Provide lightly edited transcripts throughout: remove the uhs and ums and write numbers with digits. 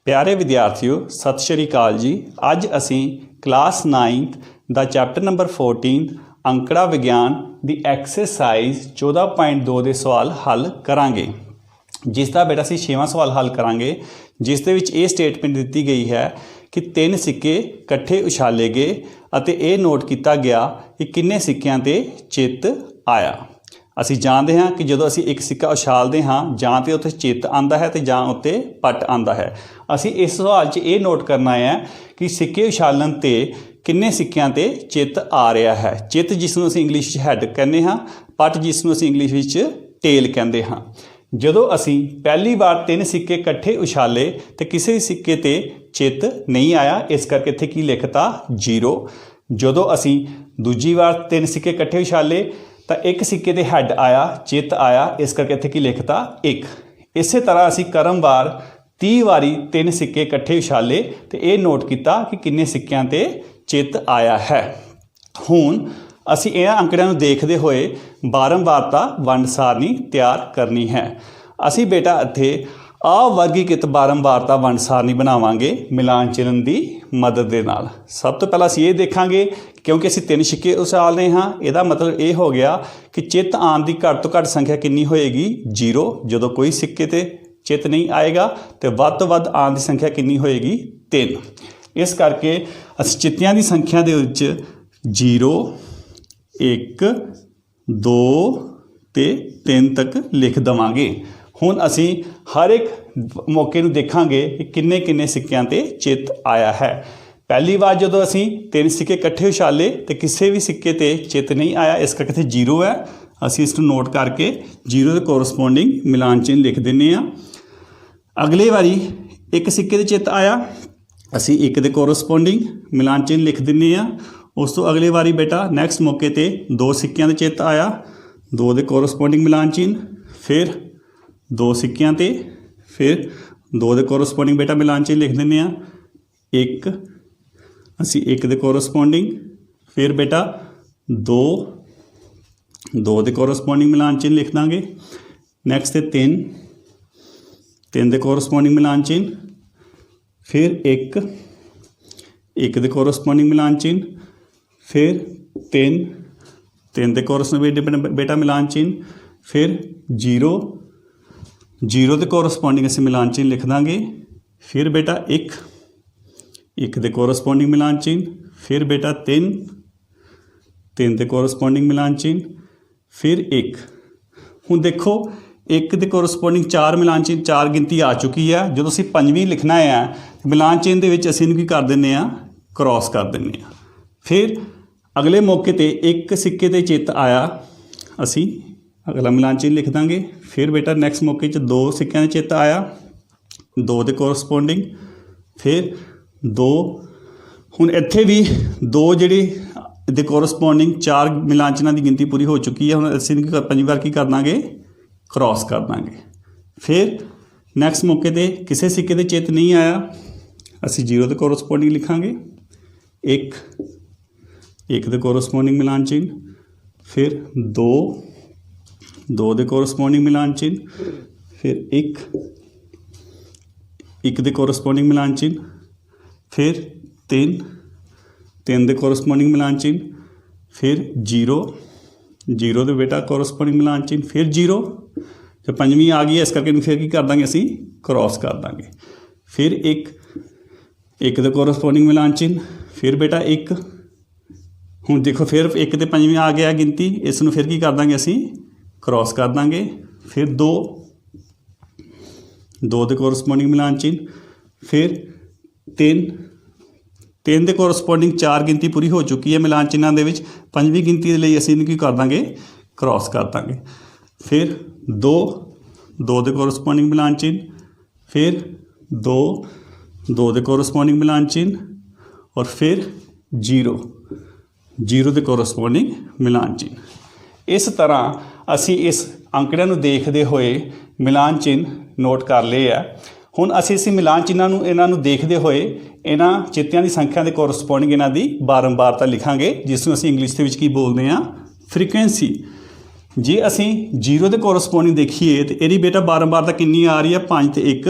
प्यारे विद्यार्थियों सत श्री अकाल जी। अज असी क्लास 9th का चैप्टर नंबर 14 अंकड़ा विज्ञान की एक्सरसाइज 14.2 के सवाल हल करांगे। जिसका बेटा असी 6वां सवाल हल करांगे, जिस दे विच ये स्टेटमेंट दी गई है कि 3 सिक्के कट्ठे उछाले गए और ये नोट किया गया कि किन्ने सिक्कियां ते चित आया। असी जानते हैं कि जो असी एक सिक्का उछालते हाँ जां तो उत्ते चित आता है तो जां उत्ते पट आता है। असी इस सवाल च ये नोट करना है कि सिक्के उछालन ते किन्ने सिक्कियां ते चित आ रहा है। चित जिसनूं असी इंग्लिश हैड कहने हाँ, पट जिसनूं असी इंग्लिश विच टेल कहते हाँ। जो असी पहली बार 3 सिक्के कट्ठे उछाले तो किसी भी सिक्के ते चित नहीं आया, इस करके इत्थे की लिखता 0। जो असी दूजी बार 3 सिक्के कट्ठे उछाले तो एक सिक्के ते हैड आया, चित आया, इस करके इत्थे की लिखता 1। इस तरह असी क्रमवार 30 वारी 3 सिक्के कट्ठे उछाले तो ये नोट किया कि किन्ने सिक्कियां ते चित आया है। हुण असी इन्हां अंकड़ियां नूं देखदे होए बारंबारता वंड सारणी तैयार करनी है। असी बेटा इत्थे अवर्गीकृत बारंबारता वंड सारणी बनावांगे मिलान चिन्ह की मदद के नाल। सब तो पहला असी ये देखांगे क्योंकि असी 3 सिक्के उछाल रहे हाँ, यदा मतलब ये हो गया कि चित आने की घट तो घट संख्या कितनी होएगी 0। जो कोई सिक्के ते चित नहीं आएगा तो वध तो वध आने की संख्या कितनी होएगी 3। इस करके असी चित्तियां की संख्या दे विच 0 1 2 ते 3 तक लिख देवांगे। हुण असी हर एक मौके नूं देखांगे कि किन्ने किन्ने सिक्कियां ते चित आया है। पहली बार जो असी 3 सिक्के कट्ठे उछाले तो किसी भी सिक्के ते चित नहीं आया, इस करके इत्थे 0 है। असी इसनूं नोट करके 0 के कोरसपोंडिंग मिलान चिन्ह लिख दिंदे आ। अगले बारी एक सिक्के ते चित आया, असी 1 के कोरसपोंडिंग मिलान चिन्ह लिख दिंदे आ। उस तो अगले बारी बेटा नैक्सट मौके ते 2 सिक्कियां ते चित आया, 2 के कोरसपोंडिंग मिलान चिन्ह, फिर 2 सिक्कियां ते, फिर 2 के कोरसपोंडिंग बेटा मिलान चिन्ह लिख दिंदे आ। 1 असी 1 के कोरसपोंडिंग, फिर बेटा 2 के कोरसपोंडिंग मिलान चिन्ह लिख देंगे। नैक्सट ते 3 के कोरसपोंडिंग मिलान चिन्ह, फिर 1 के कोरसपोंडिंग मिलान चिन्ह, फिर 3 के कोरसपोंडिंग बेटा मिलान चिन्ह, फिर 0 के कोरसपोंडिंग असी मिलान चिन्ह लिख देंगे। फिर बेटा 1 के कोरसपोंडिंग मिलान चिन्ह, फिर बेटा 3 के कोरसपोंडिंग मिलान चिन्ह, फिर 1। हुण देखो 1 के कोरसपोंडिंग 4 मिलान चिन्ह 4 गिनती आ चुकी है। जो असी 5वीं लिखना है मिलान चिन्ह दे विच असी इहनूं की कर दिंदे आ, क्रॉस कर दिंदे आ। फिर अगले मौके ते 1 सिक्के ते चित आया, असी अगला मिलान चिन्ह लिख देंगे। फिर बेटा नैक्सट मौके 2 सिक्कियां ते चित आया, 2 के कोरसपोंडिंग, फिर 2। हुण इत्थे भी 2 जिहड़ी दे कोरसपोंडिंग 4 मिलान चिन्हां की गिनती पूरी हो चुकी है। हुण असीं 5वीं बार की कर देंगे, क्रॉस कर देंगे। फिर नैक्सट मौके ते किसी सिक्के ते चित नहीं आया, असीं 0 के कोरसपोंडिंग लिखांगे। 1 के कोरसपोंडिंग मिलान चिन्ह, फिर 2 के कोरसपोंडिंग मिलान चिन्ह, फिर 1 के कोरसपोंडिंग मिलान चिन्ह, फिर 3 के कोरसपोंडिंग मिलान चिन्ह, फिर 0 के बेटा कोरसपोंडिंग मिलान चिन्ह, फिर 0। तो 5वीं आ गई है, इस करके फिर की कर देंगे असी क्रॉस कर देंगे। फिर 1 के कोरसपोंडिंग मिलान चिन्ह, फिर बेटा 1। हुण देखो फिर 1 ते 5वीं आ गया गिनती, इसनूं फिर की कर देंगे असी क्रॉस कर देंगे। फिर 2 के कोरसपोंडिंग मिलान चिन्ह, फिर 3 के कोरसपोंडिंग 4 गिनती पूरी हो चुकी है मिलान चिन्हां दे विच। 5वीं गिनती के लिए असी इहनूं की कर देंगे, क्रॉस कर देंगे। फिर 2 के कोरसपोंडिंग मिलान चिन्ह, फिर 2 के कोरसपोंडिंग मिलान चिन्ह, और फिर 0 के कोरसपोंडिंग मिलान चिन्ह। इस तरह असी इस अंकड़ियां नूं देखदे होए मिलान चिन्ह नोट कर लिए है। हुण असी इस मिलान चिन्हां नूं इन्हां नूं देखदे होए इन्हां चित्तियां की संख्या के कोरसपोंडिंग इन्हां दी बारंबारता लिखांगे, जिसनूं असी इंग्लिश दे विच की बोलदे हां, फ्रीकुएंसी। जे असी 0 के कोरसपोंडिंग देखिए तो यदि बेटा बारंबारता कितनी आ रही है 5 ते 1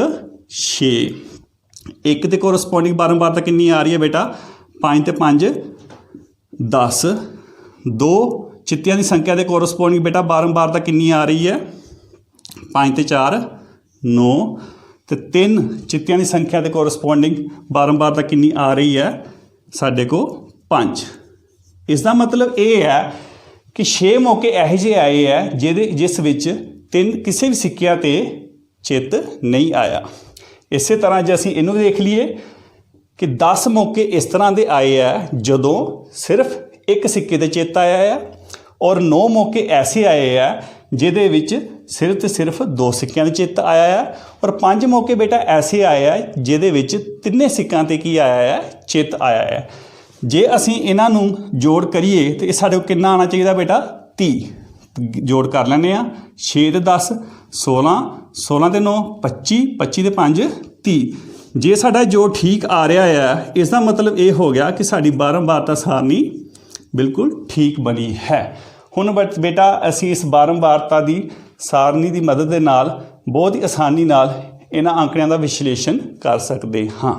6। एक के कोरसपोंडिंग बारंबारता कितनी आ रही है बेटा 5 ते 5 10 दो चित्तियां की संख्या के कोरसपोंडिंग बेटा बारंबारता कितनी आ रही है 5 ते 4 9 तो 3 चित्तियां की संख्या के कोरसपोंडिंग बारंबारता कितनी आ रही है साढ़े को 5। इसका मतलब ये है कि 6 मौके ਇਹੋ ਜਿਹੇ आए है जिस विच 3 किसी भी सिक्किया ते चित नहीं आया। इस तरह जो असी इनू देख लीए कि 10 मौके इस तरह के आए है जदों सिर्फ एक सिक्के ते चित आया है और 9 मौके ऐसे आए है जिहदे विच सिर्फ तो सिर्फ 2 सिक्कियां ते चित आया है और 5 मौके बेटा ऐसे आए है जिहदे विच 3 सिक्कियां ते की आया है चित आया है। जे असी इन्हां नूं जोड़ करिए तो ये साडे कोल कितना आना चाहिए बेटा 30 जोड़ कर लैंदे आ 6 ते 10 16 16 ते 9 25 25 ते 5 30। जे साडा जोड़ ठीक आ रहा है इसका मतलब ये हो गया कि साडी बारंबारता सारणी बिल्कुल ठीक बनी है। हुण बेटा असी इस बारंबारता की सारणी की मदद के नाल बहुत ही आसानी नाल इन्हां आंकड़ियां का विश्लेषण कर सकते हाँ।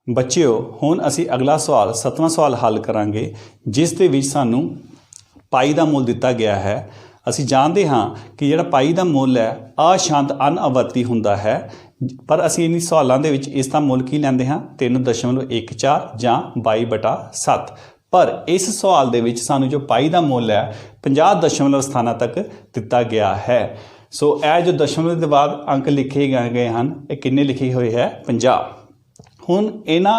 बच्चिओ हुण असी अगला सवाल 7वां सवाल हल करांगे जिस दे विच सानूं पाई का मुल दिता गया है। असी जानते हाँ कि जिहड़ा पाई का मुल है अशांत अनआवर्ती हुंदा है पर असी इन सवालों के विच इसका मुल की लैंदे हाँ 3.14 जां 22/7। पर इस सवाल दे विच सानूं जो पाई का मुल है 50 दशमलव स्थानां तक दिता गया है। सो यह जो दशमलव के बाद अंक लिखे गए हैं ये किन्ने लिखे हुए है 50। हुण इन्हां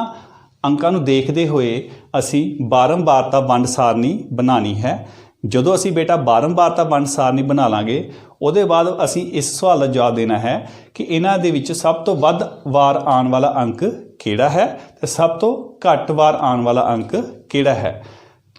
अंकां नूं देखदे होए असी बारंबारता वंड सारणी बनानी है। जदों असी बेटा बारंबारता वंड सारणी बना लांगे उहदे बाद असी इस सवाल का जवाब देना है कि इन्हां दे विच सब तो वध वार आने वाला अंक किहड़ा है ते सब तो घट वार आने वाला अंक किहड़ा है।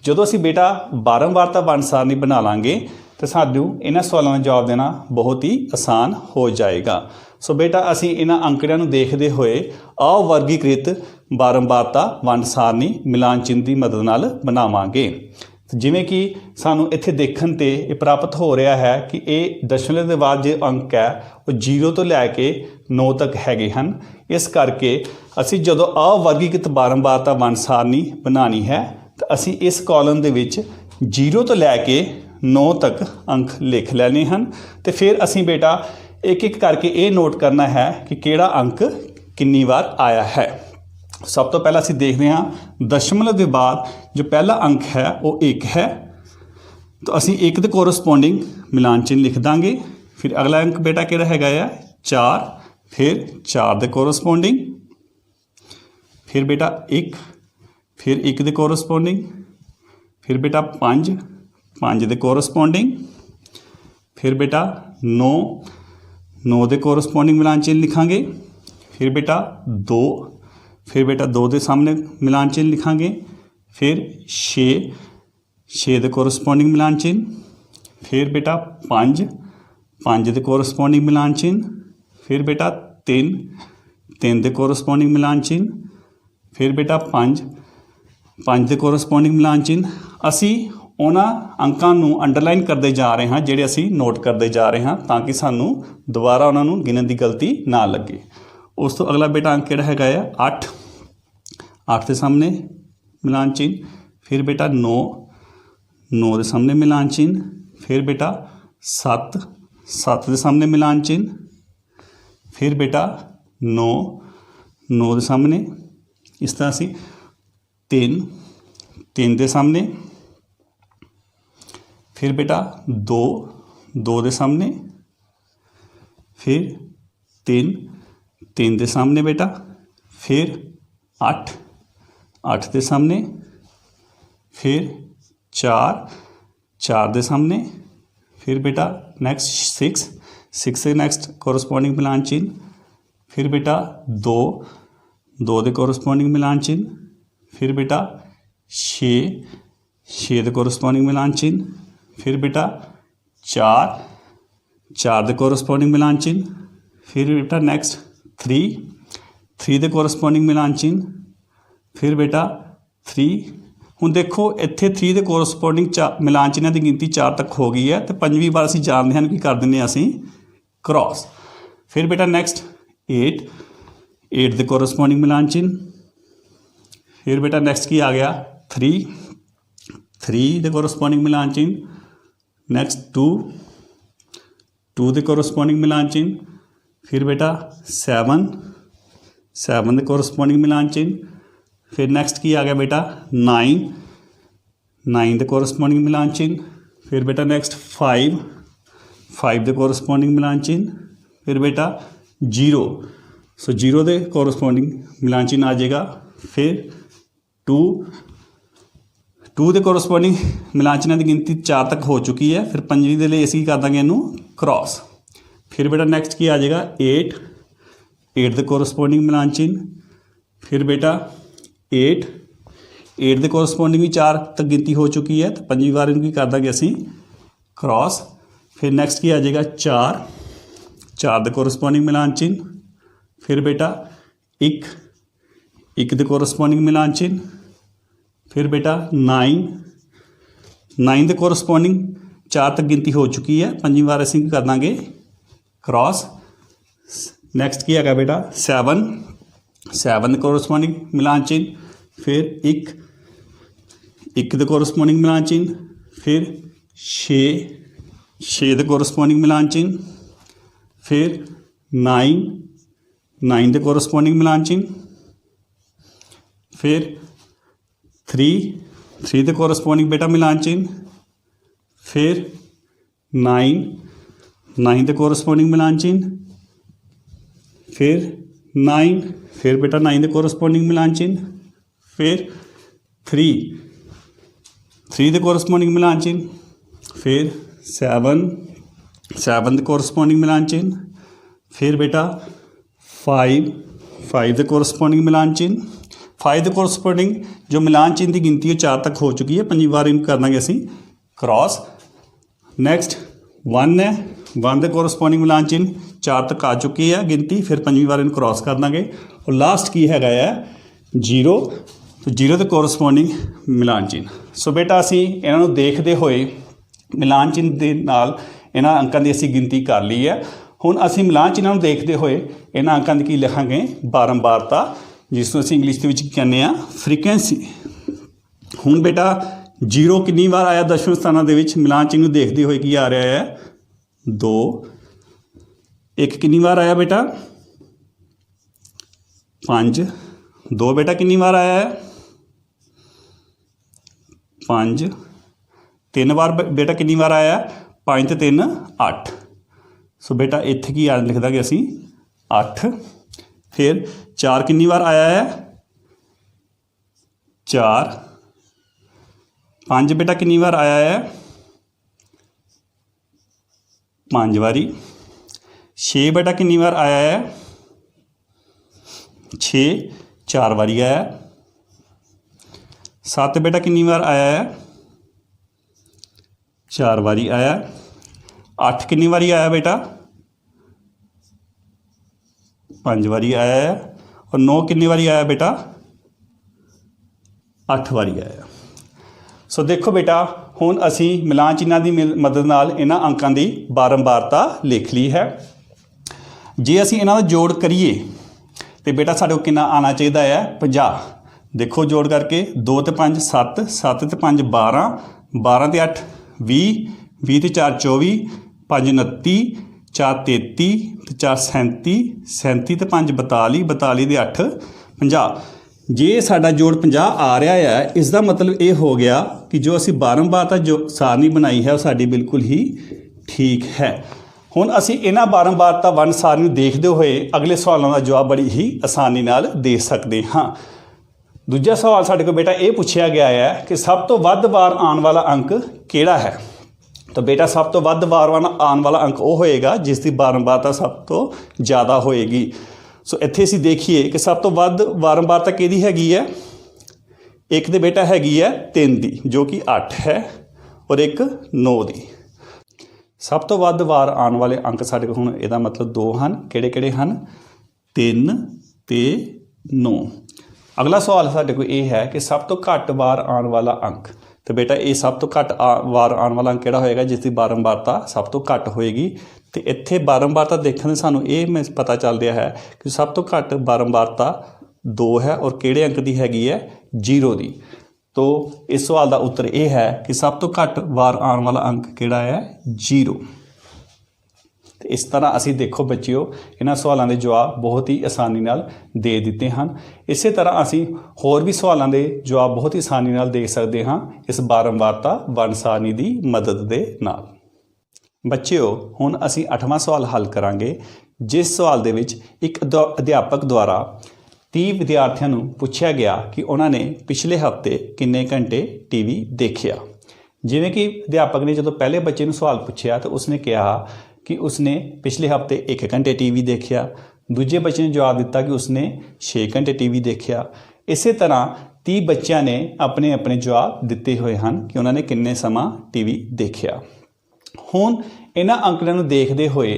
जदों असी बेटा बारंबारता वंड सारणी बना लांगे तो सानूं इन्हां सवालों का जवाब देना बहुत ही आसान हो जाएगा। सो बेटा असी इन्हां अंकड़ियां नूं देखदे होए अवर्गीकृत बारंबारता वंड सारणी मिलान चिन्ह की मदद नाल बनावांगे। जिमें कि सानू इत्थे देखण ते ये प्राप्त हो रहा है कि ये दशमलव के बाद जो अंक है वो 0 तो लैके 9 तक हैगे हैं। इस करके असी जदों अवर्गीकृत बारंबारता वंड सारणी बनानी है तो असी इस कॉलम दे विच 0 तो लैके 9 तक अंक लिख लैने हैं तो फिर असी बेटा एक एक करके ये नोट करना है कि किहड़ा अंक कितनी बार आया है। सब तो पहला असी देखते हैं दशमलव के बाद जो पहला अंक है वो 1 है तो असी 1 के कोरसपोंडिंग मिलान चिन्ह लिख देंगे। फिर अगला अंक बेटा किहड़ा हैगा है 4 फिर 4 के कोरसपोंडिंग फिर बेटा 1 फिर 1 के कोरसपोंडिंग फिर बेटा 5 5 के कोरसपोंडिंग फिर बेटा 9 9 के कोरसपोंडिंग मिलान चिन्ह लिखांगे। फिर बेटा 2 फिर बेटा 2 के सामने मिलान चिन्ह लिखांगे। फिर 6 6 के कोरसपोंडिंग मिलान चिन्ह। फिर बेटा 5 5 के कोरसपोंडिंग मिलान चिन्ह। फिर बेटा 3 3 के कोरसपोंडिंग मिलान चिन्ह। फिर बेटा 5 5 के कोरसपोंडिंग मिलान चिन्ह। असी उन्हां अंकां नूं अंडरलाइन करते जा रहे हैं जिहड़े असी नोट करते जा रहे हैं ताकि सानूं दोबारा उन्हां नूं गिनन की गलती ना लगे। उस तो अगला बेटा अंक किहड़ा हैगा है 8 8 के सामने मिलान चिन्ह। फिर बेटा 9 9 के सामने मिलान चिन्ह। फिर बेटा 7 7 के सामने मिलान चिन्ह। फिर बेटा 9 9 के सामने इस तरह से 3 3 के सामने। फिर बेटा 2 2 के सामने। फिर 3 3 के सामने बेटा। फिर 8 8 के सामने। फिर 4 4 के सामने। फिर बेटा नेक्स्ट 6 6 के नेक्स्ट कोरसपोंडिंग मिलान चिन्ह। फिर बेटा 2 2 के कोरसपोंडिंग मिलान चिन्ह। फिर बेटा 6 6 के कोरसपोंडिंग मिलान चिन्ह। फिर बेटा 4 4 के कोरसपोंडिंग मिलान चिन्ह। फिर बेटा नेक्स्ट 3 3 के कोरसपोंडिंग मिलान चिन्ह। फिर बेटा 3 हुण देखो इत्थे 3 के कोरसपोंडिंग मिलान चिन्हां की गिनती 4 तक हो गई है तो 5वीं बार असीं जानते हैं कि कर देंगे असीं क्रॉस। फिर बेटा नेक्स्ट 8 8 ਦੇ ਕੋਰਸਪੋंडिंग मिलान चिन्ह। फिर बेटा नेक्स्ट की आ गया 3 ਦੇ कोरसपोंडिंग मिलान चिन्ह। नेक्स्ट 2 ਦੇ कोरसपोंडिंग मिलान चिन्ह। फिर बेटा 7 ਦੇ कोरसपोंडिंग मिलान चिन्ह। फिर नेक्स्ट की आ गया बेटा 9 ਦੇ कोरसपोंडिंग मिलान चिन्ह। फिर बेटा नेक्स्ट 5 ਦੇ कोरसपोंडिंग मिलान चिन्ह। फिर बेटा 0 सो 0 ਦੇ कोरसपोंडिंग मिलान चिन्ह आ जाएगा। फिर 2 ਦੇ कोरसपोंडिंग मिलान चिन्ह की गिनती 4 तक हो चुकी है। फिर 5ਵੀਂ ਦੇ ਲਈ ਅਸੀਂ ਕਰ ਦਾਂਗੇ ਇਹਨੂੰ क्रॉस। फिर बेटा नेक्स्ट की आ जाएगा 8 ਦੇ कोरसपोंडिंग मिलान चिन्ह। फिर बेटा 8 ਦੇ कोरसपोंडिंग भी 4 तक गिनती हो चुकी है, तो 5ਵੀਂ वार इनकी कर देंगे असी क्रॉस। फिर नेक्स्ट की आ जाएगा 4 ਦੇ कोरसपोंडिंग मिलान चिन्ह। फिर बेटा 1 ਦੇ कोरसपोंडिंग मिलान चिन्ह। फिर बेटा 9 ਦੇ कोरसपोंडिंग 4 तक गिनती हो चुकी है, 5ਵੀਂ वार असी कर देंगे क्रॉस। नेक्स्ट की है बेटा 7 ਦੇ कोरसपोंडिंग मिलान चिन्ह। फिर 1 ਦੇ कोरसपोंडिंग मिलान चिन्ह। फिर 6 ਦੇ कोरसपोंडिंग मिलान चिन्ह। फिर 9 ਦੇ कोरसपोंडिंग मिलान चिन्ह। फिर 3 ਦੇ कोरसपोंडिंग बेटा मिलान चिन्ह। फिर 9 ਦੇ कोरसपोंडिंग मिलान चिन्ह। फिर 9 बेटा 9 ਦੇ कोरसपोंडिंग मिलान चिन्ह। फिर 3 ਦੇ कोरसपोंडिंग मिलान चिन्ह। फिर 7 ਦੇ कोरसपोंडिंग मिलान चिन्ह। फिर बेटा 5 ਦੇ कोरसपोंडिंग मिलान चिन्ह। 5 ਦੇ कोरसपोंडिंग जो मिलान चिन्ह की गिनती है 4 तक हो चुकी है, 5ਵੀਂ वार इन कर देंगे असी क्रॉस। नेक्स्ट 1 है, 1 ਦੇ कोरसपोंडिंग मिलान चिन्ह 4 तक आ चुकी है गिनती, फिर 5ਵੀਂ वार इन क्रॉस कर देंगे। और लास्ट की हैगा है 0, तो 0 ਦੇ कोरसपोंडिंग मिलान चिन्ह। सो बेटा असी इन्हां नूं देखते हुए मिलान चिन्ह के नाल इन्हां अंकां की असी गिनती कर ली है। हुण असी मिलान चिन्हां नूं देखते हुए इन्हां अंकां की लिखांगे बारंबारता, जिसनूं असी इंग्लिश दे विच कहने आ फ्रीकुएंसी। हुण बेटा 0 कितनी बार आया दशम स्थानां दे विच, मिलान चिन्ह नूं देखते हुए की आ रहा है 2। 1 कितनी बार आया बेटा 5। 2 बेटा कितनी बार आया है 5। 3 बार बेटा कितनी बार आया 5 ते 3 8। सो बेटा इत्थे की लिख देंगे असी 8। फिर 4 कितनी बार आया है 4। 5 बेटा कितनी बार आया है 5 बारी। 6 बेटा कितनी बार आया है 6 4 बारी आया। 7 बेटा कितनी बार आया है 4 बारी आया। 8 कितनी बारी आया बेटा 5 बारी आया है। और 9 कितनी बारी आया बेटा 8 बारी आया। सो देखो बेटा हुण असी मिलान चिन्हां की मदद नाल इन्हां अंकां की बारंबारता लिख ली है। जे असी इन्हां दा जोड़ करिए तो बेटा साडे कोल कितना आना चाहिए है 50। देखो जोड़ करके 2 ते 5 7, 7 ते 5 12, 12 ते 8 20, 20 ते 4 24, 5 29, 4 33, 4 37, 37 ते 5 42, 42 ते 8 50। जे साडा जोड़ 50 आ रहा है, इसका मतलब ये हो गया कि जो असी बारंबारता जो सारनी बनाई है वो साडी बिल्कुल ही ठीक है। हुण असी इन्हां बारंबारता वन सारनी नूं देखते हुए अगले सवालों का जवाब बड़ी ही आसानी नाल दे सकते हाँ। दूजा सवाल साडे कोल बेटा ये पूछा गया है कि सब तो वध वार आने वाला अंक किहड़ा है। तो बेटा सब तो वध वार आने वाला अंक वो होएगा जिसकी बारंबारता सब तो ज़्यादा होएगी। सो इत्थे असीं देखिए कि सब तो वध बारंबारता किहदी हैगी है। एक तो बेटा हैगी है 3 दी जो कि 8 है, और एक 9 दी। सब तो वध वार आने वाले अंक साडे कोल हुण इहदा मतलब 2 हैं। किहड़े-किहड़े हैं 3 ते 9। अगला सवाल साडे कोल ये है कि सब तो घट वार आने वाला अंक। तो बेटा ये सब तो घट वार आने वाला अंक किहड़ा होएगा जिसकी बारंबारता सब तो घट होएगी। तो इत्थे बारंबारता देखने से सानू ये पता चल रहा है कि सब तो घट बारंबारता 2 है और किहड़े अंक की हैगी है 0 की। तो इस सवाल का उत्तर यह है कि सब तो घट वार आने वाला अंक किहड़ा है 0। तो इस तरह असी देखो बच्चिओ इन्हां सवालों के जवाब बहुत ही आसानी नाल दे दिते हैं। इस तरह असी होर भी सवालों के जवाब बहुत ही आसानी नाल दे सकते हाँ इस बारंबारता वंड सारणी की मदद के नाल। बच्चिओ हुण असी 8वां सवाल हल करांगे जिस सवाल दे विच एक अध्यापक द्वारा 30 विद्यार्थियों को पूछा गया कि उन्होंने पिछले हफ्ते किन्ने घंटे टीवी देखिया। जिवें कि अध्यापक ने जो पहले बच्चे को सवाल पूछा तो उसने कहा कि उसने पिछले हफ्ते 1 घंटे टीवी देखिया, दूजे बच्चे ने जवाब दिता कि उसने 6 घंटे टीवी देखिया। इस तरह 30 बच्चों ने अपने अपने जवाब दिते हुए हैं कि उन्होंने किन्ने समा टीवी देखिया। हुण इन्हां अंकड़िਆਂ ਨੂੰ देखते हुए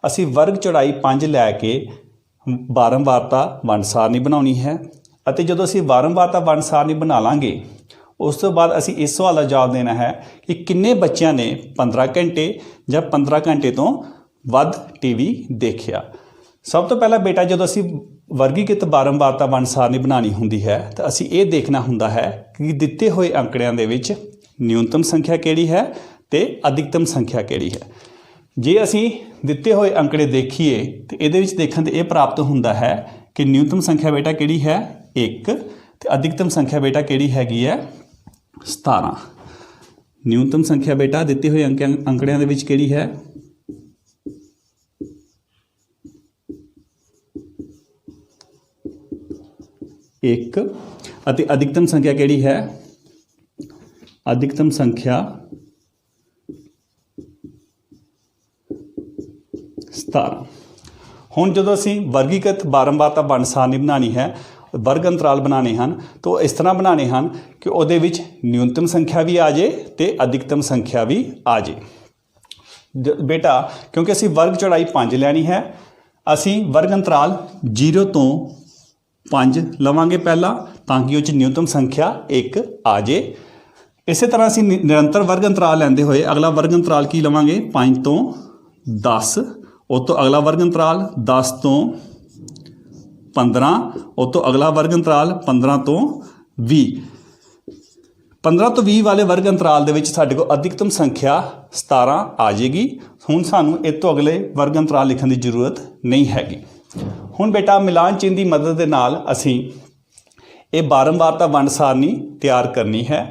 असी वर्ग चौड़ाई 5 लैके बारंबारता वंड सारणी बनानी है। और जो असी बारंबारता वंड सारणी बना लांगे उस तो बाद असी इस सवाल का जवाब देना है कि किन्ने बच्चों ने 15 घंटे या 15 घंटे तो वध टीवी देखिया। सब तो पहला बेटा जो असी वर्गीकृत बारंबारता वंड सारणी बनानी होंदी है तो असी ये देखना होंदा है कि दिते हुए अंकड़िਆਂ ਦੇ ਵਿੱਚ न्यूनतम संख्या ਕਿਹੜੀ है तो अधिकतम संख्या ਕਿਹੜੀ है। जे असी दिते हुए अंकड़े देखिए तो ये देखने तो यह प्राप्त होंदा है कि न्यूनतम संख्या बेटा किहड़ी है 1 तो अधिकतम संख्या बेटा किहड़ी हैगी है 17। न्यूनतम संख्या बेटा दिते हुए अंकड़िਆਂ ਦੇ ਵਿੱਚ किहड़ी है 1 ਅਤੇ अधिकतम संख्या किहड़ी है अधिकतम संख्या 17। हुण जो असी वर्गीकृत बारंबारता वंड सारणी बनानी है वर्ग अंतराल बनाने हैं तो इस तरह बनाने हैं कि उहदे विच न्यूनतम संख्या भी आ जाए तो अधिकतम संख्या भी आ जाए। बेटा क्योंकि असी वर्ग चौड़ाई 5 लैनी है असी वर्ग अंतराल 0 तो 5 लवांगे पहला ताकि उस न्यूनतम संख्या 1 आ जाए। इस तरह असी निरंतर वर्ग अंतराल लैंदे हुए अगला वर्ग अंतराल की लवांगे 5 तो 10 उस तो अगला वर्ग अंतराल 10 तो 15 उस तो अगला वर्ग अंतराल 15 तो 20। 15 तो 20 वाले वर्ग अंतराल दे विच साडे कोल अधिकतम संख्या 17 आ जाएगी। हुण सानू इस तो अगले वर्ग अंतराल लिखण की जरूरत नहीं हैगी। हुण बेटा मिलान चिन्ह की मदद के नाल असी ये बारंबारता वंड सारणी तैयार करनी है।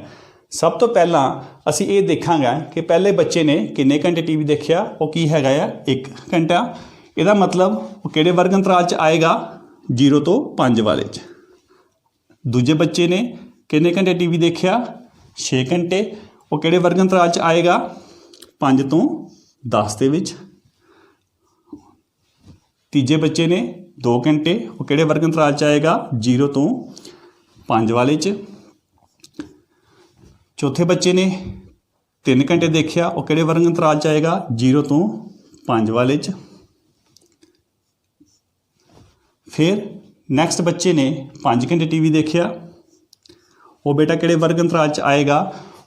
सब तो पहला असी ये देखांगे कि पहले बच्चे ने किन्ने घंटे टीवी देखिया वो की हैगा 1 घंटा। इसका मतलब वो किहड़े वर्ग अंतराल च आएगा 0 तो 5 वाले च। दूजे बच्चे ने किन्ने घंटे टीवी देखिया 6 घंटे वो किहड़े वर्ग अंतराल च आएगा 5 तो 10 दे विच। तीजे बच्चे ने 2 घंटे वो किहड़े वर्ग अंतराल च आएगा 0 तो 5 वाले च। चौथे बच्चे ने 3 घंटे देखिया वो किहड़े वर्ग अंतराल च आएगा 0 तो 5 वाले च। फिर नैक्सट बच्चे ने 5 घंटे टीवी देखिया वो बेटा किहड़े वर्ग अंतराल च आएगा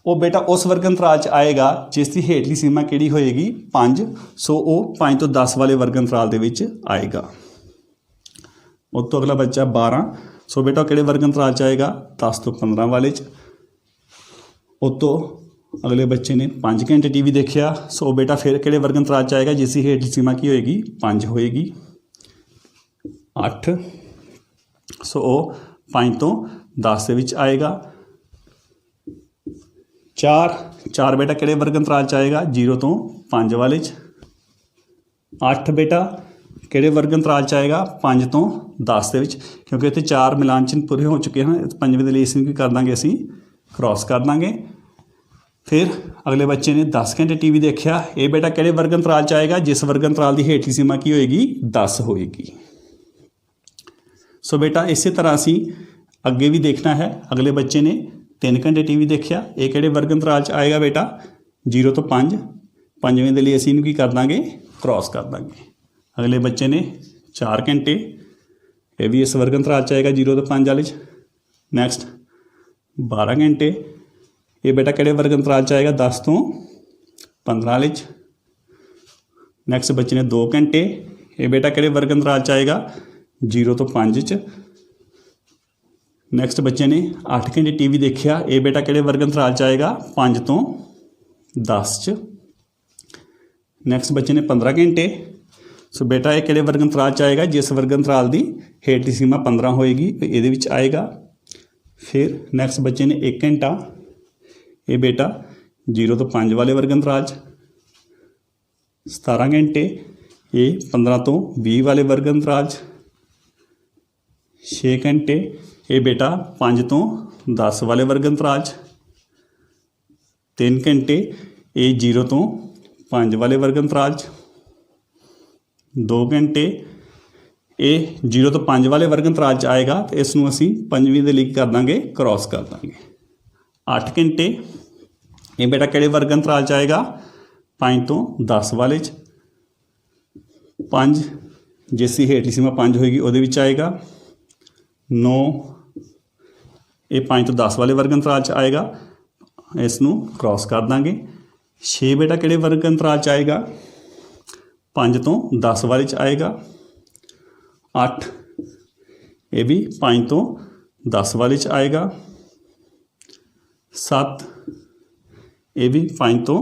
वो बेटा उस वर्ग अंतराल च आएगा जिसकी हेठली सीमा किहड़ी होएगी 5। सो वो 5 तो 10 वाले वर्ग अंतराल दे विच आएगा। उस तो अगला बच्चा 12 सो बेटा किहड़े वर्ग अंतराल च आएगा 10 तो 15 वाले च। उस तो अगले बच्चे ने 5 घंटे टीवी देखिया सो बेटा फिर किहड़े वर्ग अंतराल च आएगा जिसकी हेठली सीमा की होएगी 5 होएगी 8। सो 5 तो 10 के विच आएगा। 4 बेटा किहड़े वर्ग अंतराल च आएगा 0 तो 5 वाले च। 8 बेटा किहड़े वर्ग अंतराल च आएगा 5 तो 10 के विच क्योंकि इत्थे 4 मिलान चिन्ह पूरे हो चुके हैं। 5वें दे लई इस कर देंगे असी क्रॉस कर देंगे। फिर अगले बच्चे ने 10 घंटे टीवी देखिया ये बेटा किहड़े वर्ग अंतराल च आएगा जिस वर्ग अंतराल की हेठली सीमा की होएगी 10 होएगी। सो बेटा इस तरह असी अगे भी देखना है। अगले बच्चे ने 3 घंटे टीवी देखिया ये किहड़े वर्ग अंतराल च आएगा बेटा 0 तो 5। 5वें दे लई असी इहनूं की कर देंगे क्रॉस कर देंगे। अगले बच्चे ने 4 घंटे ये भी इस वर्ग अंतराल च आएगा 0 तो 5 वाले च। नैक्सट 12 घंटे ये बेटा किहड़े वर्ग अंतराल च आएगा 10 तो 15 वाले च। ਨੈਕਸਟ ਬੱਚੇ ਨੇ 2 ਘੰਟੇ, ਇਹ ਬੇਟਾ ਕਿਹੜੇ ਵਰਗ ਅੰਤਰਾਲ 'ਚ ਆਏਗਾ 0 ਤੋਂ 5 'ਚ। ਨੈਕਸਟ ਬੱਚੇ ਨੇ 8 ਘੰਟੇ ਟੀਵੀ ਦੇਖਿਆ, ਇਹ ਬੇਟਾ ਕਿਹੜੇ ਵਰਗ ਅੰਤਰਾਲ 'ਚ ਆਏਗਾ 5 ਤੋਂ 10 'ਚ। ਨੈਕਸਟ ਬੱਚੇ ਨੇ 15 ਘੰਟੇ, ਸੋ ਬੇਟਾ ਇਹ ਕਿਹੜੇ ਵਰਗ ਅੰਤਰਾਲ 'ਚ ਆਏਗਾ, ਜਿਸ ਵਰਗ ਅੰਤਰਾਲ ਦੀ ਹੇਠਲੀ ਸੀਮਾ 15 ਹੋਏਗੀ ਇਹਦੇ ਵਿੱਚ ਆਏਗਾ। ਫਿਰ ਨੈਕਸਟ ਬੱਚੇ ਨੇ 1 ਘੰਟਾ, ਇਹ ਬੇਟਾ 0 ਤੋਂ 5 ਵਾਲੇ ਵਰਗ ਅੰਤਰਾਲ 'ਚ। 17 ਘੰਟੇ, ਇਹ 15 ਤੋਂ 20 ਵਾਲੇ ਵਰਗ ਅੰਤਰਾਲ 'ਚ। 6 ਘੰਟੇ, ਇਹ ਬੇਟਾ 5 ਤੋਂ 10 ਵਾਲੇ ਵਰਗ ਅੰਤਰਾਲ 'ਚ। 3 ਘੰਟੇ, ਇਹ 0 ਤੋਂ 5 ਵਾਲੇ ਵਰਗ ਅੰਤਰਾਲ 'ਚ। 2 ਘੰਟੇ, ਇਹ 0 ਤੋਂ 5 ਵਾਲੇ ਵਰਗ ਅੰਤਰਾਲ 'ਚ ਆਏਗਾ ਅਤੇ ਇਸ ਨੂੰ ਅਸੀਂ ਪੰਜਵੀਂ ਦੇ ਲਈ ਕਰ ਦਾਂਗੇ, ਕ੍ਰੋਸ ਕਰ ਦਾਂਗੇ। 8 ਘੰਟੇ, ਇਹ ਬੇਟਾ ਕਿਹੜੇ ਵਰਗ ਅੰਤਰਾਲ 'ਚ ਆਏਗਾ 5 ਤੋਂ 10 ਵਾਲੇ 'ਚ। 5 ਜਿਸ ਦੀ ਹੇਠਲੀ ਸੀਮਾ 5 ਹੋਏਗੀ ਉਹਦੇ ਵਿੱਚ ਆਏਗਾ। 9, ਇਹ 5 ਤੋਂ 10 ਵਾਲੇ ਵਰਗ ਅੰਤਰਾਲ 'ਚ ਆਏਗਾ, ਇਸ ਨੂੰ ਕ੍ਰੋਸ ਕਰ ਦਾਂਗੇ। 6 ਬੇਟਾ ਕਿਹੜੇ ਵਰਗ ਅੰਤਰਾਲ 'ਚ ਆਏਗਾ 5 ਤੋਂ 10 ਵਾਲੇ 'ਚ ਆਏਗਾ। 8, ਇਹ ਵੀ 5 ਤੋਂ 10 ਵਾਲੇ 'ਚ ਆਏਗਾ। 7, ਇਹ ਵੀ 5 ਤੋਂ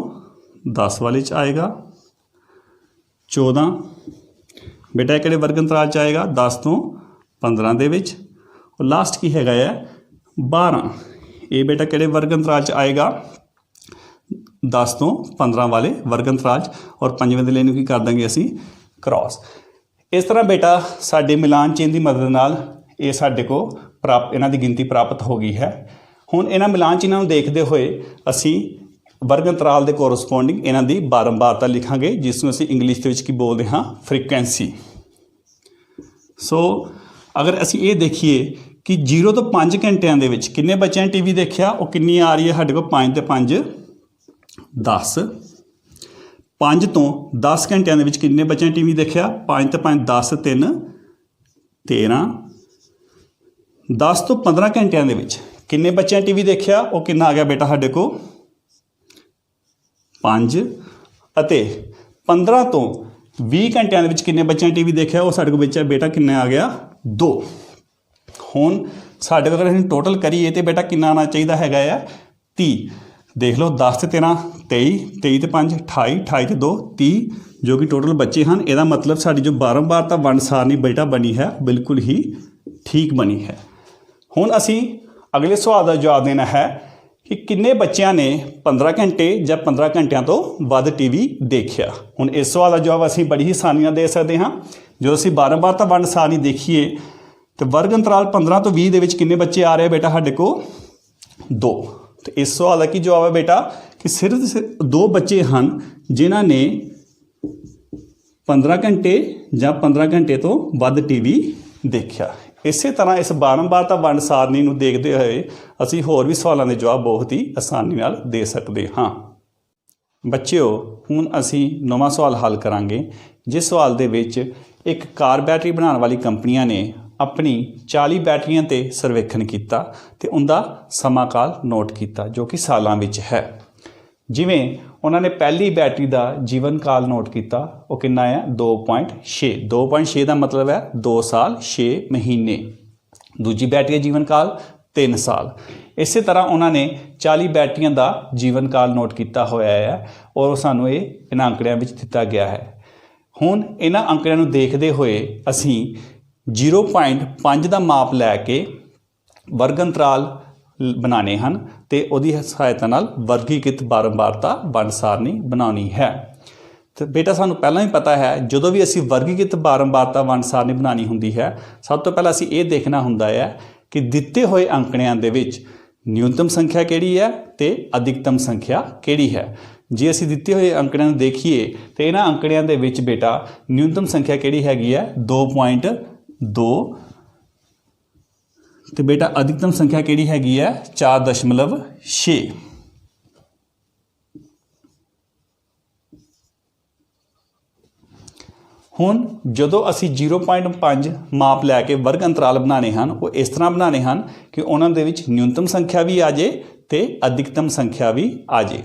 10 ਵਾਲੇ 'ਚ ਆਏਗਾ। 14, ਬੇਟਾ ਕਿਹੜੇ ਵਰਗ ਅੰਤਰਾਲ 'ਚ ਆਏਗਾ 10 ਤੋਂ 15 ਦੇ ਵਿੱਚ। ਔਰ ਲਾਸਟ ਕੀ ਹੈਗਾ ਹੈ 12, ਇਹ ਬੇਟਾ ਕਿਹੜੇ ਵਰਗ ਅੰਤਰਾਲ 'ਚ ਆਏਗਾ 10 ਤੋਂ 15 ਵਾਲੇ ਵਰਗ ਅੰਤਰਾਲ 'ਚ। ਔਰ ਪੰਜਵੇਂ ਦੇ ਲਈ ਨੂੰ ਕੀ ਕਰ ਦਾਂਗੇ ਅਸੀਂ, ਕ੍ਰੋਸ। ਇਸ ਤਰ੍ਹਾਂ ਬੇਟਾ ਸਾਡੇ ਮਿਲਾਨ ਚਿੰਨ੍ਹ ਦੀ ਮਦਦ ਨਾਲ ਇਹ ਸਾਡੇ ਕੋਲ ਇਹਨਾਂ ਦੀ ਗਿਣਤੀ ਪ੍ਰਾਪਤ ਹੋ ਗਈ ਹੈ। ਹੁਣ ਇਹਨਾਂ ਮਿਲਾਨ ਚਿੰਨ੍ਹਾਂ ਨੂੰ ਦੇਖਦੇ ਹੋਏ ਅਸੀਂ ਵਰਗ ਅੰਤਰਾਲ ਦੇ ਕੋਰਸਪੋਂਡਿੰਗ ਇਹਨਾਂ ਦੀ ਬਾਰੰਬਾਰਤਾ ਲਿਖਾਂਗੇ, ਜਿਸ ਨੂੰ ਅਸੀਂ ਇੰਗਲਿਸ਼ ਦੇ ਵਿੱਚ ਕੀ ਬੋਲਦੇ ਹਾਂ, ਫ੍ਰੀਕੁਐਂਸੀ। ਸੋ ਅਗਰ ਅਸੀਂ ਇਹ ਦੇਖੀਏ ਕਿ 0 ਤੋਂ 5 ਘੰਟਿਆਂ ਦੇ ਵਿੱਚ ਕਿੰਨੇ ਬੱਚਿਆਂ ਨੇ ਟੀਵੀ ਦੇਖਿਆ, ਉਹ ਕਿੰਨੀ ਆ ਰਹੀ ਹੈ ਸਾਡੇ ਕੋਲ 5 ਤੇ 5 10। 5 ਤੋਂ 10 ਘੰਟਿਆਂ ਦੇ ਵਿੱਚ ਕਿੰਨੇ ਬੱਚਿਆਂ ਨੇ ਟੀਵੀ ਦੇਖਿਆ 5 ਤੇ 5 10, 3 13। 10 ਤੋਂ 15 ਘੰਟਿਆਂ ਦੇ ਵਿੱਚ ਕਿੰਨੇ ਬੱਚਿਆਂ ਨੇ ਟੀਵੀ ਦੇਖਿਆ, ਉਹ ਕਿੰਨਾ ਆ ਗਿਆ ਬੇਟਾ ਸਾਡੇ ਕੋਲ 5। ਅਤੇ 15 ਤੋਂ 20 ਘੰਟਿਆਂ ਦੇ ਵਿੱਚ ਕਿੰਨੇ ਬੱਚਿਆਂ ਨੇ ਟੀਵੀ ਦੇਖਿਆ, ਉਹ ਸਾਡੇ ਕੋਲ ਬੱਚਾ ਬੇਟਾ ਕਿੰਨਾ ਆ ਗਿਆ 2। ਹੁਣ ਸਾਡੇ ਕੋਲ ਅਗਰ ਅਸੀਂ ਟੋਟਲ ਕਰੀਏ ਤਾਂ ਬੇਟਾ ਕਿੰਨਾ ਆਉਣਾ ਚਾਹੀਦਾ ਹੈਗਾ ਆ 30। ਦੇਖ ਲਓ 10 ਤੇ 13 23, 23 ਤੇ 5 28, 28 ਤੇ 2 30, ਜੋ ਕਿ ਟੋਟਲ ਬੱਚੇ ਹਨ। ਇਹਦਾ ਮਤਲਬ ਸਾਡੀ ਜੋ ਬਾਰੰਬਾਰਤਾ ਵੰਡ ਸਾਰਣੀ ਬੇਟਾ ਬਣੀ ਹੈ ਬਿਲਕੁਲ ਹੀ ਠੀਕ ਬਣੀ ਹੈ। ਹੁਣ ਅਸੀਂ ਅਗਲੇ ਸਵਾਲ ਦਾ ਜਵਾਬ ਦੇਣਾ ਹੈ ਕਿ ਕਿੰਨੇ ਬੱਚਿਆਂ ਨੇ 15 ਘੰਟੇ ਜਾਂ 15 ਘੰਟਿਆਂ ਤੋਂ ਵੱਧ ਟੀਵੀ ਦੇਖਿਆ। ਹੁਣ ਇਸ ਸਵਾਲ ਦਾ ਜਵਾਬ ਅਸੀਂ ਬੜੀ ਹੀ ਆਸਾਨੀ ਨਾਲ ਦੇ ਸਕਦੇ ਹਾਂ। ਜਦੋਂ ਅਸੀਂ ਬਾਰੰਬਾਰਤਾ ਵੰਡ ਸਾਰਣੀ ਦੇਖੀਏ ਤਾਂ ਵਰਗ ਅੰਤਰਾਲ 15 ਤੋਂ 20 ਦੇ ਵਿੱਚ ਕਿੰਨੇ ਬੱਚੇ ਆ ਰਹੇ ਬੇਟਾ ਸਾਡੇ ਕੋਲ 2। ਤੇ ਇਸ ਸਵਾਲ ਦਾ ਕੀ ਜਵਾਬ ਹੈ ਬੇਟਾ ਕਿ ਸਿਰਫ 2 ਬੱਚੇ ਹਨ ਜਿਨ੍ਹਾਂ ਨੇ 15 ਘੰਟੇ ਜਾਂ 15 ਘੰਟੇ ਤੋਂ ਵੱਧ ਟੀਵੀ ਦੇਖਿਆ। ਇਸੇ ਤਰ੍ਹਾਂ ਇਸ ਬਾਰੰਬਾਰਤਾ ਵੰਡ ਸਾਰਣੀ ਨੂੰ ਦੇਖਦੇ ਹੋਏ ਅਸੀਂ ਹੋਰ ਵੀ ਸਵਾਲਾਂ ਦੇ ਜਵਾਬ ਬਹੁਤ ਹੀ ਆਸਾਨੀ ਨਾਲ ਦੇ ਸਕਦੇ ਹਾਂ। ਬੱਚਿਓ, ਹੁਣ ਅਸੀਂ ਨਵਾਂ ਸਵਾਲ ਹੱਲ ਕਰਾਂਗੇ, ਜਿਸ ਸਵਾਲ ਦੇ ਵਿੱਚ ਇੱਕ ਕਾਰ ਬੈਟਰੀ ਬਣਾਉਣ ਵਾਲੀ ਕੰਪਨੀਆਂ ਨੇ ਆਪਣੀ 40 ਬੈਟਰੀਆਂ 'ਤੇ ਸਰਵੇਖਣ ਕੀਤਾ ਅਤੇ ਉਹਦਾ ਸਮਾਂ ਕਾਲ ਨੋਟ ਕੀਤਾ, ਜੋ ਕਿ ਸਾਲਾਂ ਵਿੱਚ ਹੈ। ਜਿਵੇਂ ਉਹਨਾਂ ਨੇ ਪਹਿਲੀ ਬੈਟਰੀ ਦਾ ਜੀਵਨ ਕਾਲ ਨੋਟ ਕੀਤਾ, ਉਹ ਕਿੰਨਾ ਹੈ 2.6। 2.6 ਦਾ ਮਤਲਬ ਹੈ 2 ਸਾਲ 6 ਮਹੀਨੇ। ਦੂਜੀ ਬੈਟਰੀ ਦਾ ਜੀਵਨ ਕਾਲ 3 ਸਾਲ। ਇਸੇ ਤਰ੍ਹਾਂ ਉਹਨਾਂ ਨੇ 40 ਬੈਟਰੀਆਂ ਦਾ ਜੀਵਨ ਕਾਲ ਨੋਟ ਕੀਤਾ ਹੋਇਆ ਹੈ ਔਰ ਸਾਨੂੰ ਇਹਨਾਂ ਅੰਕੜਿਆਂ ਵਿੱਚ ਦਿੱਤਾ ਗਿਆ ਹੈ। ਹੁਣ ਇਹਨਾਂ ਅੰਕੜਿਆਂ ਨੂੰ ਦੇਖਦੇ ਹੋਏ ਅਸੀਂ 0.5 ਦਾ ਮਾਪ ਲੈ ਕੇ ਵਰਗ ਅੰਤਰਾਲ ਬਣਾਉਣੇ ਹਨ ਅਤੇ ਉਹਦੀ ਸਹਾਇਤਾ ਨਾਲ ਵਰਗੀਕ੍ਰਿਤ ਬਾਰੰਬਾਰਤਾ ਵੰਡ ਸਾਰਣੀ ਬਣਾਉਣੀ ਹੈ। ਅਤੇ ਬੇਟਾ ਸਾਨੂੰ ਪਹਿਲਾਂ ਹੀ ਪਤਾ ਹੈ ਜਦੋਂ ਵੀ ਅਸੀਂ ਵਰਗੀਕ੍ਰਿਤ ਬਾਰੰਬਾਰਤਾ ਵੰਡ ਸਾਰਣੀ ਬਣਾਉਣੀ ਹੁੰਦੀ ਹੈ, ਸਭ ਤੋਂ ਪਹਿਲਾਂ ਅਸੀਂ ਇਹ ਦੇਖਣਾ ਹੁੰਦਾ ਹੈ ਕਿ ਦਿੱਤੇ ਹੋਏ ਅੰਕੜਿਆਂ ਦੇ ਵਿੱਚ ਨਿਊਨਤਮ ਸੰਖਿਆ ਕਿਹੜੀ ਹੈ ਅਤੇ ਅਧਿਕਤਮ ਸੰਖਿਆ ਕਿਹੜੀ ਹੈ। ਜੇ ਅਸੀਂ ਦਿੱਤੇ ਹੋਏ ਅੰਕੜਿਆਂ ਨੂੰ ਦੇਖੀਏ ਤਾਂ ਇਹਨਾਂ ਅੰਕੜਿਆਂ ਦੇ ਵਿੱਚ ਬੇਟਾ ਨਿਊਨਤਮ ਸੰਖਿਆ ਕਿਹੜੀ ਹੈਗੀ ਹੈ 2.2 ਅਤੇ ਬੇਟਾ ਅਧਿਕਤਮ ਸੰਖਿਆ ਕਿਹੜੀ ਹੈਗੀ ਹੈ 4.6। ਹੁਣ ਜਦੋਂ ਅਸੀਂ 0.5 ਮਾਪ ਲੈ ਕੇ ਵਰਗ ਅੰਤਰਾਲ ਬਣਾਉਣੇ ਹਨ, ਉਹ ਇਸ ਤਰ੍ਹਾਂ ਬਣਾਉਣੇ ਹਨ ਕਿ ਉਹਨਾਂ ਦੇ ਵਿੱਚ ਨਿਊਨਤਮ ਸੰਖਿਆ ਵੀ ਆ ਜਾਏ ਅਤੇ ਅਧਿਕਤਮ ਸੰਖਿਆ ਵੀ ਆ ਜਾਏ।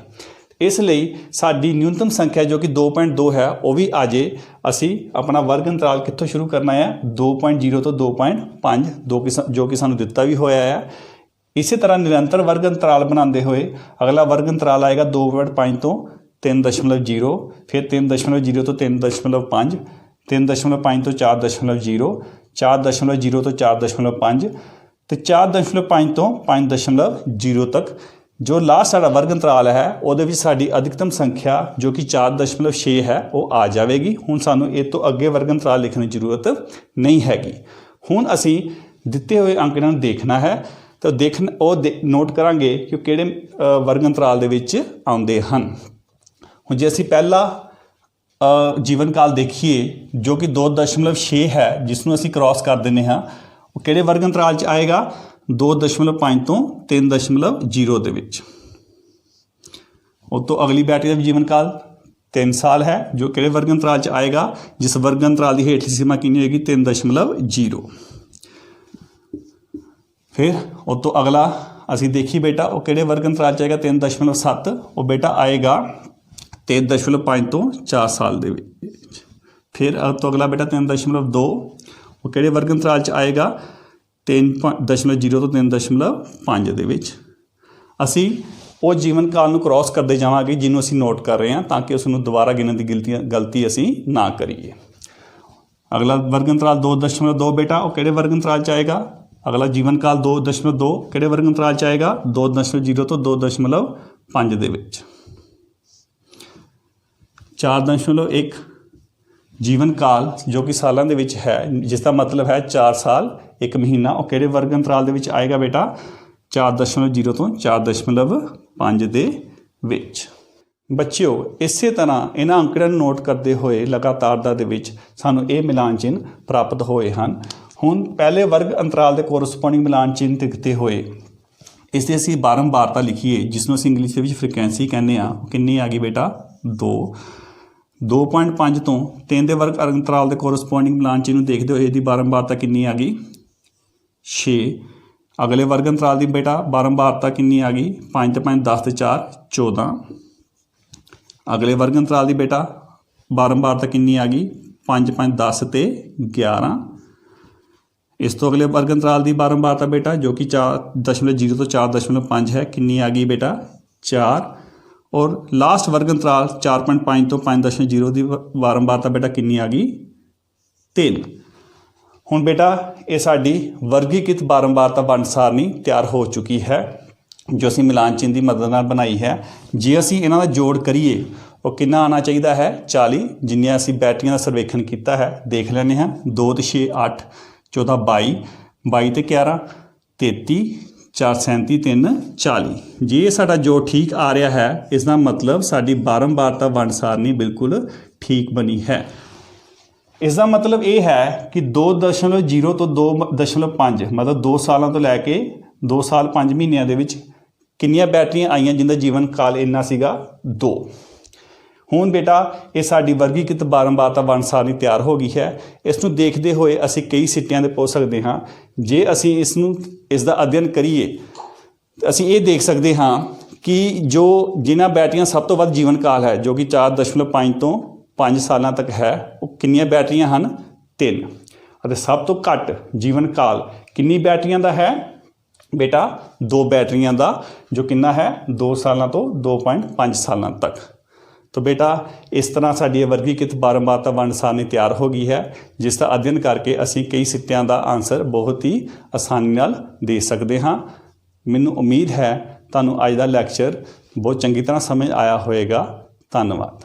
ਇਸ ਲਈ ਸਾਡੀ ਨਿਊਨਤਮ ਸੰਖਿਆ ਜੋ ਕਿ 2.2 ਹੈ ਉਹ ਵੀ ਆ ਜੇ। ਅਸੀਂ ਆਪਣਾ ਵਰਗ ਅੰਤਰਾਲ ਕਿੱਥੋਂ ਸ਼ੁਰੂ ਕਰਨਾ ਹੈ 2.0 ਤੋਂ 2.5 ਜੋ ਕਿ ਸਾਨੂੰ ਦਿੱਤਾ ਵੀ ਹੋਇਆ ਹੈ। ਇਸੇ ਤਰ੍ਹਾਂ ਨਿਰੰਤਰ ਵਰਗ ਅੰਤਰਾਲ ਬਣਾਉਂਦੇ ਹੋਏ ਅਗਲਾ ਵਰਗ ਅੰਤਰਾਲ ਆਏਗਾ 2.5 ਤੋਂ 3.0, ਫਿਰ 3.0 ਤੋਂ 3.5, 3.5 ਤੋਂ 4.0, 4.0 ਤੋਂ 4.5 ਤੇ 4.5 ਤੋਂ 5.0 ਤੱਕ। ਜੋ ਲਾਸਟ ਸਾਡਾ ਵਰਗ ਅੰਤਰਾਲ ਹੈ ਉਹਦੇ ਵਿੱਚ ਸਾਡੀ ਅਧਿਕਤਮ ਸੰਖਿਆ ਜੋ ਕਿ 4.6 ਹੈ ਉਹ ਆ ਜਾਵੇਗੀ। ਹੁਣ ਸਾਨੂੰ ਇਹ ਤੋਂ ਅੱਗੇ ਵਰਗ ਅੰਤਰਾਲ ਲਿਖਣ ਦੀ ਜ਼ਰੂਰਤ ਨਹੀਂ ਹੈਗੀ। ਹੁਣ ਅਸੀਂ ਦਿੱਤੇ ਹੋਏ ਅੰਕੜਿਆਂ ਨੂੰ ਦੇਖਣਾ ਹੈ ਤਾਂ ਨੋਟ ਕਰਾਂਗੇ ਕਿ ਉਹ ਕਿਹੜੇ ਵਰਗ ਅੰਤਰਾਲ ਦੇ ਵਿੱਚ ਆਉਂਦੇ ਹਨ। ਹੁਣ ਜੇ ਅਸੀਂ ਪਹਿਲਾ ਜੀਵਨ ਕਾਲ ਦੇਖੀਏ ਜੋ ਕਿ 2.6 ਹੈ, ਜਿਸ ਨੂੰ ਅਸੀਂ ਕ੍ਰਾਸ ਕਰ ਦਿੰਦੇ ਹਾਂ, ਉਹ ਕਿਹੜੇ ਵਰਗ ਅੰਤਰਾਲ 'ਚ ਆਏਗਾ 2.5 ਤੋਂ 3.0 ਦੇ ਵਿੱਚ। ਉਹ ਤੋਂ ਅਗਲੀ ਬੈਟਰੀ ਦਾ ਜੀਵਨ ਕਾਲ 3 ਸਾਲ ਹੈ ਜੋ ਕਿਹੜੇ ਵਰਗ ਅੰਤਰਾਲ 'ਚ ਆਏਗਾ, ਜਿਸ ਵਰਗ ਅੰਤਰਾਲ ਦੀ ਹੇਠਲੀ ਸੀਮਾ ਕਿੰਨੀ ਹੋਏਗੀ 3.0। ਫਿਰ ਉਹ ਤੋਂ ਅਗਲਾ ਅਸੀਂ ਦੇਖੀ ਬੇਟਾ ਉਹ ਕਿਹੜੇ ਵਰਗ ਅੰਤਰਾਲ 'ਚ ਆਏਗਾ 3.7, ਉਹ ਬੇਟਾ ਆਏਗਾ 3.5 ਤੋਂ 4 ਸਾਲ ਦੇ ਵਿੱਚ। ਫਿਰ ਉਹ ਤੋਂ ਅਗਲਾ ਬੇਟਾ 3.2, ਉਹ ਕਿਹੜੇ ਵਰਗ ਅੰਤਰਾਲ 'ਚ ਆਏਗਾ 3.0 ਤੋਂ 3.5 ਦੇ ਵਿੱਚ। ਅਸੀਂ ਉਹ ਜੀਵਨ ਕਾਲ ਨੂੰ ਕ੍ਰਾਸ ਕਰਦੇ ਜਾਵਾਂਗੇ ਜਿਹਨੂੰ ਅਸੀਂ ਨੋਟ ਕਰ ਰਹੇ ਹਾਂ ਤਾਂ ਕਿ ਉਸ ਨੂੰ ਦੁਬਾਰਾ ਗਿਣਨ ਦੀ ਗਲਤੀ ਅਸੀਂ ਨਾ ਕਰੀਏ। ਅਗਲਾ ਵਰਗ ਅੰਤਰਾਲ 2.2 ਬੇਟਾ ਉਹ ਕਿਹੜੇ ਵਰਗ ਅੰਤਰਾਲ 'ਚ ਆਏਗਾ। ਅਗਲਾ ਜੀਵਨ ਕਾਲ 2.2 ਕਿਹੜੇ ਵਰਗ ਅੰਤਰਾਲ 'ਚ ਆਏਗਾ 2.0 ਤੋਂ 2.5 ਦੇ ਵਿੱਚ। 4.1 ਜੀਵਨ ਕਾਲ ਜੋ ਕਿ ਸਾਲਾਂ ਦੇ ਵਿੱਚ ਹੈ, ਜਿਸ ਦਾ ਮਤਲਬ ਹੈ 4 ਸਾਲ 1 ਮਹੀਨਾ, ਉਹ ਕਿਹੜੇ ਵਰਗ ਅੰਤਰਾਲ ਦੇ ਵਿੱਚ ਆਏਗਾ ਬੇਟਾ 4.0 ਤੋਂ 4.5 ਦੇ ਵਿੱਚ। ਬੱਚਿਓ ਇਸੇ ਤਰ੍ਹਾਂ ਇਹਨਾਂ ਅੰਕੜਿਆਂ ਨੂੰ ਨੋਟ ਕਰਦੇ ਹੋਏ ਲਗਾਤਾਰਤਾ ਦੇ ਵਿੱਚ ਸਾਨੂੰ ਇਹ ਮਿਲਾਨ ਚਿੰਨ੍ਹ ਪ੍ਰਾਪਤ ਹੋਏ ਹਨ। ਹੁਣ ਪਹਿਲੇ ਵਰਗ ਅੰਤਰਾਲ ਦੇ ਕੋਰਸਪੋਂਡਿੰਗ ਮਿਲਾਨ ਚਿੰਨ੍ਹ ਦਿੱਤੇ ਹੋਏ ਇਸ ਦੀ ਅਸੀਂ ਬਾਰੰਬਾਰਤਾ ਲਿਖੀਏ, ਜਿਸ ਨੂੰ ਅਸੀਂ ਇੰਗਲਿਸ਼ ਦੇ ਵਿੱਚ ਫ੍ਰੀਕੁਐਂਸੀ ਕਹਿੰਦੇ ਹਾਂ। ਕਿੰਨੀ ਆ ਗਈ ਬੇਟਾ 2। 2.5 ਤੋਂ 3 ਦੇ ਵਰਗ ਅੰਤਰਾਲ ਦੇ ਕੋਰਸਪੋਂਡਿੰਗ ਮਿਲਾਨ ਚਿੰਨ੍ਹ ਨੂੰ ਦੇਖਦੇ ਹੋਏ ਇਹਦੀ ਬਾਰੰਬਾਰਤਾ ਕਿੰਨੀ ਆ ਗਈ 6। ਅਗਲੇ ਵਰਗ ਅੰਤਰਾਲ ਦੀ ਬੇਟਾ ਬਾਰੰਬਾਰਤਾ ਕਿੰਨੀ ਆ ਗਈ 5 ਤੇ 5 10 ਤੇ 4 14। ਅਗਲੇ ਵਰਗ ਅੰਤਰਾਲ ਦੀ ਬੇਟਾ ਬਾਰੰਬਾਰਤਾ ਕਿੰਨੀ ਆ ਗਈ 5 5 10 ਤੇ 11। ਇਸ ਤੋਂ ਅਗਲੇ ਵਰਗ ਅੰਤਰਾਲ ਦੀ ਬਾਰੰਬਾਰਤਾ ਬੇਟਾ ਜੋ ਕਿ 4.0 ਤੋਂ 4.5 ਹੈ, ਕਿੰਨੀ ਆ ਗਈ ਬੇਟਾ 4। ਔਰ ਲਾਸਟ ਵਰਗ ਅੰਤਰਾਲ 4.5 ਤੋਂ 5.0 ਦੀ ਬਾਰੰਬਾਰਤਾ ਬੇਟਾ ਕਿੰਨੀ ਆ ਗਈ 3। ਹੁਣ ਬੇਟਾ ਇਹ ਸਾਡੀ ਵਰਗੀਕ੍ਰਿਤ ਬਾਰੰਬਾਰਤਾ ਵੰਡ ਸਾਰਣੀ ਤਿਆਰ ਹੋ ਚੁੱਕੀ ਹੈ ਜੋ ਅਸੀਂ ਮਿਲਾਨ ਚਿੰਨ੍ਹ ਦੀ ਮਦਦ ਨਾਲ ਬਣਾਈ ਹੈ। ਜੇ ਅਸੀਂ ਇਹਨਾਂ ਦਾ ਜੋੜ ਕਰੀਏ ਉਹ ਕਿੰਨਾ ਆਉਣਾ ਚਾਹੀਦਾ ਹੈ 40। ਜਿੰਨੀਆਂ ਅਸੀਂ ਬੈਟਰੀਆਂ ਦਾ ਸਰਵੇਖਣ ਕੀਤਾ ਹੈ ਦੇਖ ਲੈਂਦੇ ਹਾਂ। 2 ਤੇ 6 8, 14 22, 22 ਤੇ 11 33, 4 37, 3 40। ਜੇ ਇਹ ਸਾਡਾ ਜੋੜ ਠੀਕ ਆ ਰਿਹਾ ਹੈ ਇਸ ਦਾ ਮਤਲਬ ਸਾਡੀ ਬਾਰੰਬਾਰਤਾ ਵੰਡ ਸਾਰਣੀ ਬਿਲਕੁਲ ਠੀਕ ਬਣੀ ਹੈ। ਇਸ ਦਾ ਮਤਲਬ ਇਹ ਹੈ ਕਿ 2.0 ਤੋਂ 2.5 ਮਤਲਬ 2 ਸਾਲਾਂ ਤੋਂ ਲੈ ਕੇ 2 ਸਾਲ 5 ਮਹੀਨਿਆਂ ਦੇ ਵਿੱਚ ਕਿੰਨੀਆਂ ਬੈਟਰੀਆਂ ਆਈਆਂ ਜਿਨ੍ਹਾਂ ਦਾ ਜੀਵਨ ਕਾਲ ਇੰਨਾ ਸੀਗਾ 2। ਹੁਣ ਬੇਟਾ ਇਹ ਸਾਡੀ ਵਰਗੀਕ੍ਰਿਤ ਬਾਰੰਬਾਰਤਾ ਵੰਡ ਸਾਰਣੀ ਤਿਆਰ ਹੋ ਗਈ ਹੈ। ਇਸ ਨੂੰ ਦੇਖਦੇ ਹੋਏ ਅਸੀਂ ਕਈ ਸਿੱਟਿਆਂ 'ਤੇ ਪਹੁੰਚ ਸਕਦੇ ਹਾਂ। ਜੇ ਅਸੀਂ ਇਸ ਦਾ ਅਧਿਐਨ ਕਰੀਏ ਅਸੀਂ ਇਹ ਦੇਖ ਸਕਦੇ ਹਾਂ ਕਿ ਜਿਨ੍ਹਾਂ ਬੈਟਰੀਆਂ ਸਭ ਤੋਂ ਵੱਧ ਜੀਵਨ ਕਾਲ ਹੈ ਜੋ ਕਿ 4.5 ਤੋਂ 5 ਸਾਲਾਂ ਤੱਕ ਹੈ ਉਹ ਕਿੰਨੀਆਂ ਬੈਟਰੀਆਂ ਹਨ 3। ਅਤੇ ਸਭ ਤੋਂ ਘੱਟ ਜੀਵਨ ਕਾਲ ਕਿੰਨੀ ਬੈਟਰੀਆਂ ਦਾ ਹੈ ਬੇਟਾ 2 ਬੈਟਰੀਆਂ ਦਾ ਜੋ ਕਿੰਨਾ ਹੈ 2 ਸਾਲਾਂ ਤੋਂ 2.5 ਸਾਲਾਂ ਤੱਕ। ਤਾਂ ਬੇਟਾ ਇਸ ਤਰ੍ਹਾਂ ਸਾਡੀ ਵਰਗੀਕ੍ਰਿਤ ਬਾਰੰਬਾਰਤਾ ਵੰਡ ਸਾਰਣੀ ਤਿਆਰ ਹੋ ਗਈ ਹੈ ਜਿਸ ਦਾ ਅਧਿਐਨ ਕਰਕੇ ਅਸੀਂ ਕਈ ਸਿੱਟਿਆਂ ਦਾ ਆਨਸਰ ਬਹੁਤ ਹੀ ਆਸਾਨੀ ਨਾਲ ਦੇ ਸਕਦੇ ਹਾਂ। ਮੈਨੂੰ ਉਮੀਦ ਹੈ ਤੁਹਾਨੂੰ ਅੱਜ ਦਾ ਲੈਕਚਰ ਬਹੁਤ ਚੰਗੀ ਤਰ੍ਹਾਂ ਸਮਝ ਆਇਆ ਹੋਵੇਗਾ। ਧੰਨਵਾਦ।